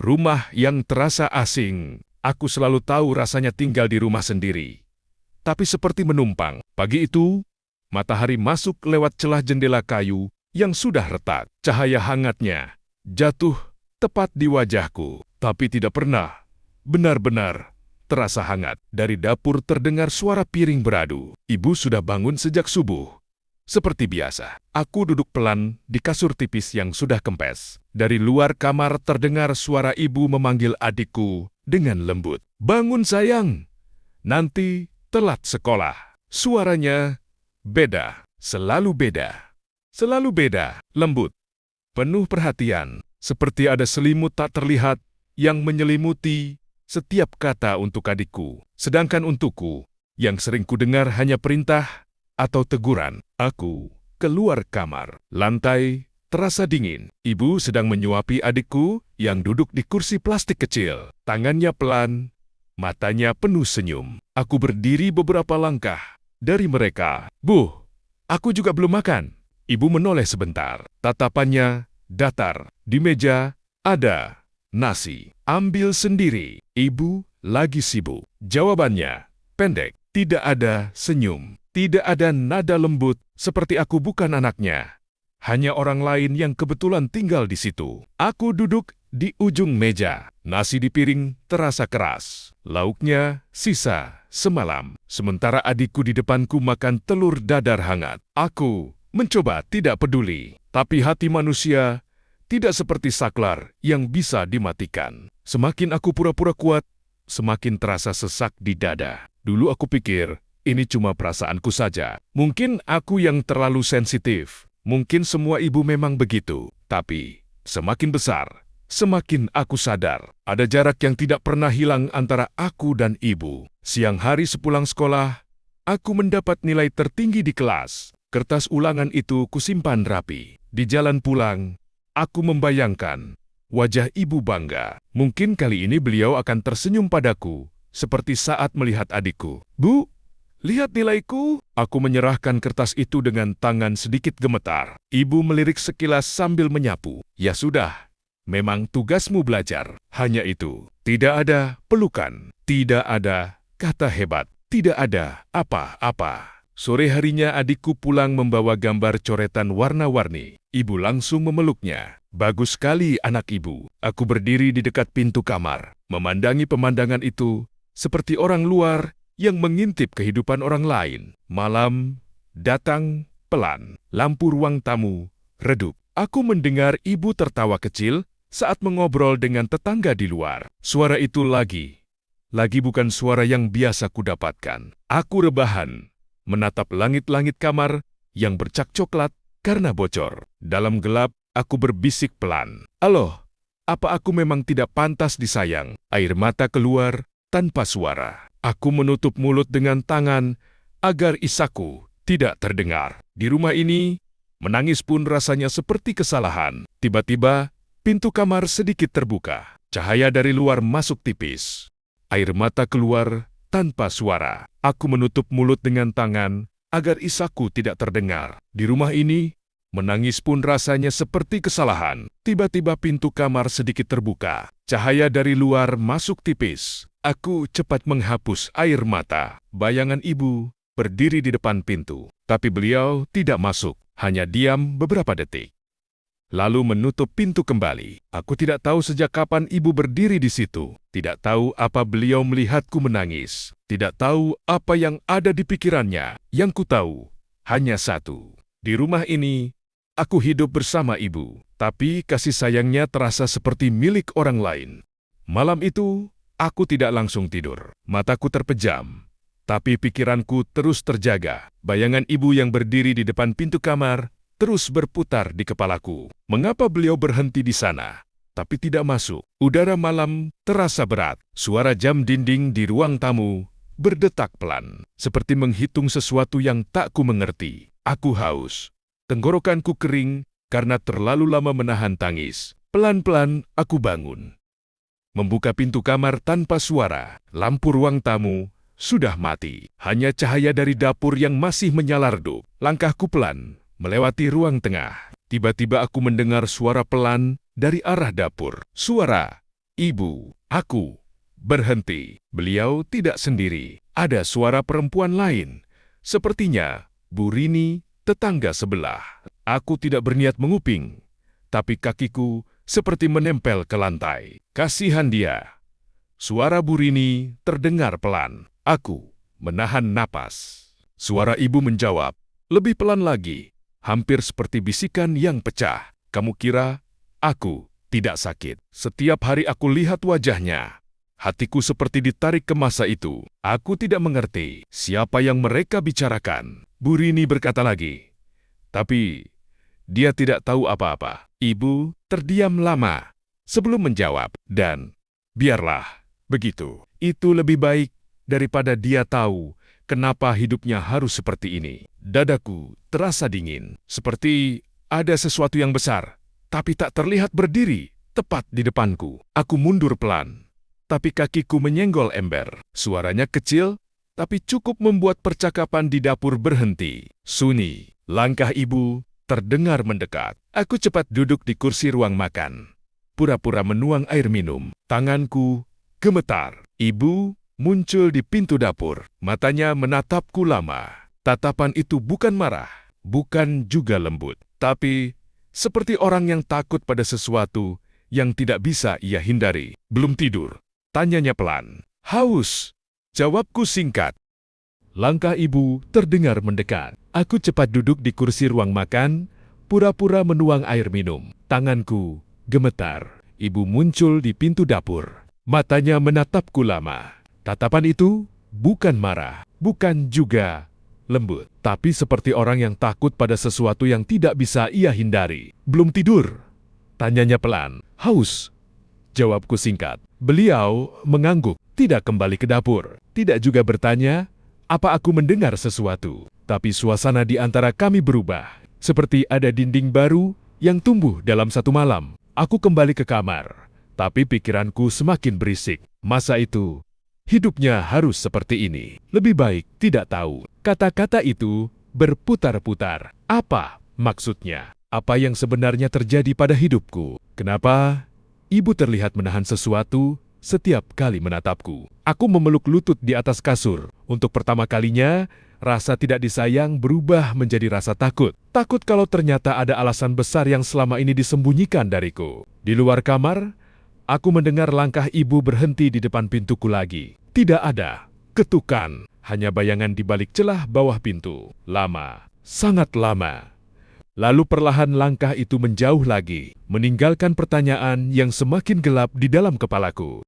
Rumah yang terasa asing. Aku selalu tahu rasanya tinggal di rumah sendiri. Tapi seperti menumpang. Pagi itu, matahari masuk lewat celah jendela kayu yang sudah retak. Cahaya hangatnya jatuh tepat di wajahku. Tapi tidak pernah benar-benar terasa hangat. Dari dapur terdengar suara piring beradu. Ibu sudah bangun sejak subuh. Seperti biasa, aku duduk pelan di kasur tipis yang sudah kempes. Dari luar kamar terdengar suara ibu memanggil adikku dengan lembut. "Bangun sayang, nanti telat sekolah." Suaranya beda, selalu beda, lembut, penuh perhatian. Seperti ada selimut tak terlihat yang menyelimuti setiap kata untuk adikku. Sedangkan untukku, yang sering kudengar hanya perintah atau teguran. Aku keluar kamar. Lantai terasa dingin. Ibu sedang menyuapi adikku yang duduk di kursi plastik kecil. Tangannya pelan, matanya penuh senyum. Aku berdiri beberapa langkah dari mereka. "Bu, aku juga belum makan." Ibu menoleh sebentar. Tatapannya datar. Di meja ada nasi. "Ambil sendiri." Ibu lagi sibuk. Jawabannya pendek. Tidak ada senyum. Tidak ada nada lembut, seperti aku bukan anaknya. Hanya orang lain yang kebetulan tinggal di situ. Aku duduk di ujung meja. Nasi di piring terasa keras. Lauknya sisa semalam. Sementara adikku di depanku makan telur dadar hangat. Aku mencoba tidak peduli. Tapi hati manusia tidak seperti saklar yang bisa dimatikan. Semakin aku pura-pura kuat, semakin terasa sesak di dada. Dulu aku pikir, ini cuma perasaanku saja. Mungkin aku yang terlalu sensitif. Mungkin semua ibu memang begitu. Tapi, semakin besar, semakin aku sadar. Ada jarak yang tidak pernah hilang antara aku dan ibu. Siang hari sepulang sekolah, aku mendapat nilai tertinggi di kelas. Kertas ulangan itu kusimpan rapi. Di jalan pulang, aku membayangkan wajah ibu bangga. Mungkin kali ini beliau akan tersenyum padaku, seperti saat melihat adikku. "Bu, lihat nilaiku." Aku menyerahkan kertas itu dengan tangan sedikit gemetar. Ibu melirik sekilas sambil menyapu. "Ya sudah, memang tugasmu belajar." Hanya itu. Tidak ada pelukan. Tidak ada kata hebat. Tidak ada apa-apa. Sore harinya adikku pulang membawa gambar coretan warna-warni. Ibu langsung memeluknya. "Bagus sekali anak ibu." Aku berdiri di dekat pintu kamar, memandangi pemandangan itu seperti orang luar yang mengintip kehidupan orang lain. Malam datang pelan. Lampu ruang tamu redup. Aku mendengar ibu tertawa kecil saat mengobrol dengan tetangga di luar. Suara itu lagi bukan suara yang biasa kudapatkan. Aku rebahan, menatap langit-langit kamar yang bercak coklat karena bocor. Dalam gelap, aku berbisik pelan. "Aloh, apa aku memang tidak pantas disayang?" Air mata keluar tanpa suara. Aku menutup mulut dengan tangan agar isaku tidak terdengar. Di rumah ini, menangis pun rasanya seperti kesalahan. Tiba-tiba, pintu kamar sedikit terbuka. Cahaya dari luar masuk tipis. Air mata keluar tanpa suara. Aku menutup mulut dengan tangan agar isaku tidak terdengar. Di rumah ini, menangis pun rasanya seperti kesalahan. Tiba-tiba pintu kamar sedikit terbuka. Cahaya dari luar masuk tipis. Aku cepat menghapus air mata. Bayangan ibu berdiri di depan pintu. Tapi beliau tidak masuk, hanya diam beberapa detik. Lalu menutup pintu kembali. Aku tidak tahu sejak kapan ibu berdiri di situ. Tidak tahu apa beliau melihatku menangis. Tidak tahu apa yang ada di pikirannya. Yang ku tahu hanya satu. Di rumah ini, aku hidup bersama ibu. Tapi kasih sayangnya terasa seperti milik orang lain. Malam itu, aku tidak langsung tidur. Mataku terpejam. Tapi pikiranku terus terjaga. Bayangan ibu yang berdiri di depan pintu kamar terus berputar di kepalaku. Mengapa beliau berhenti di sana, tapi tidak masuk? Udara malam terasa berat. Suara jam dinding di ruang tamu berdetak pelan, seperti menghitung sesuatu yang tak ku mengerti. Aku haus. Tenggorokanku kering karena terlalu lama menahan tangis. Pelan-pelan aku bangun. Membuka pintu kamar tanpa suara. Lampu ruang tamu sudah mati. Hanya cahaya dari dapur yang masih menyala redup. Langkahku pelan melewati ruang tengah. Tiba-tiba aku mendengar suara pelan dari arah dapur. Suara Ibu, aku. Berhenti. Beliau tidak sendiri. Ada suara perempuan lain. Sepertinya Bu Rini, tetangga sebelah. Aku tidak berniat menguping, tapi kakiku seperti menempel ke lantai. Kasihan dia. Suara Bu Rini terdengar pelan. Aku menahan napas. Suara ibu menjawab, lebih pelan lagi, hampir seperti bisikan yang pecah. Kamu kira aku tidak sakit? Setiap hari aku lihat wajahnya. Hatiku seperti ditarik ke masa itu. Aku tidak mengerti siapa yang mereka bicarakan. Bu Rini berkata lagi, tapi dia tidak tahu apa-apa. Ibu terdiam lama sebelum menjawab, dan biarlah begitu. Itu lebih baik daripada dia tahu kenapa hidupnya harus seperti ini. Dadaku terasa dingin, seperti ada sesuatu yang besar, tapi tak terlihat berdiri tepat di depanku. Aku mundur pelan, tapi kakiku menyenggol ember. Suaranya kecil, tapi cukup membuat percakapan di dapur berhenti. Sunyi, langkah ibu terdengar mendekat. Aku cepat duduk di kursi ruang makan. Pura-pura menuang air minum. Tanganku gemetar. Ibu muncul di pintu dapur. Matanya menatapku lama. Tatapan itu bukan marah, bukan juga lembut, tapi seperti orang yang takut pada sesuatu yang tidak bisa ia hindari. Belum tidur? Tanyanya pelan. Haus? Jawabku singkat. Langkah ibu terdengar mendekat. Aku cepat duduk di kursi ruang makan, pura-pura menuang air minum. Tanganku gemetar. Ibu muncul di pintu dapur. Matanya menatapku lama. Tatapan itu bukan marah, bukan juga lembut, tapi seperti orang yang takut pada sesuatu yang tidak bisa ia hindari. Belum tidur? Tanyanya pelan. Haus? Jawabku singkat. Beliau mengangguk, tidak kembali ke dapur. Tidak juga bertanya apa aku mendengar sesuatu. Tapi suasana di antara kami berubah. Seperti ada dinding baru yang tumbuh dalam satu malam. Aku kembali ke kamar, tapi pikiranku semakin berisik. Masa itu, hidupnya harus seperti ini. Lebih baik tidak tahu. Kata-kata itu berputar-putar. Apa maksudnya? Apa yang sebenarnya terjadi pada hidupku? Kenapa ibu terlihat menahan sesuatu setiap kali menatapku? Aku memeluk lutut di atas kasur. Untuk pertama kalinya, rasa tidak disayang berubah menjadi rasa takut. Takut kalau ternyata ada alasan besar yang selama ini disembunyikan dariku. Di luar kamar, aku mendengar langkah ibu berhenti di depan pintuku lagi. Tidak ada ketukan, hanya bayangan di balik celah bawah pintu. Lama, sangat lama. Lalu perlahan langkah itu menjauh lagi, meninggalkan pertanyaan yang semakin gelap di dalam kepalaku.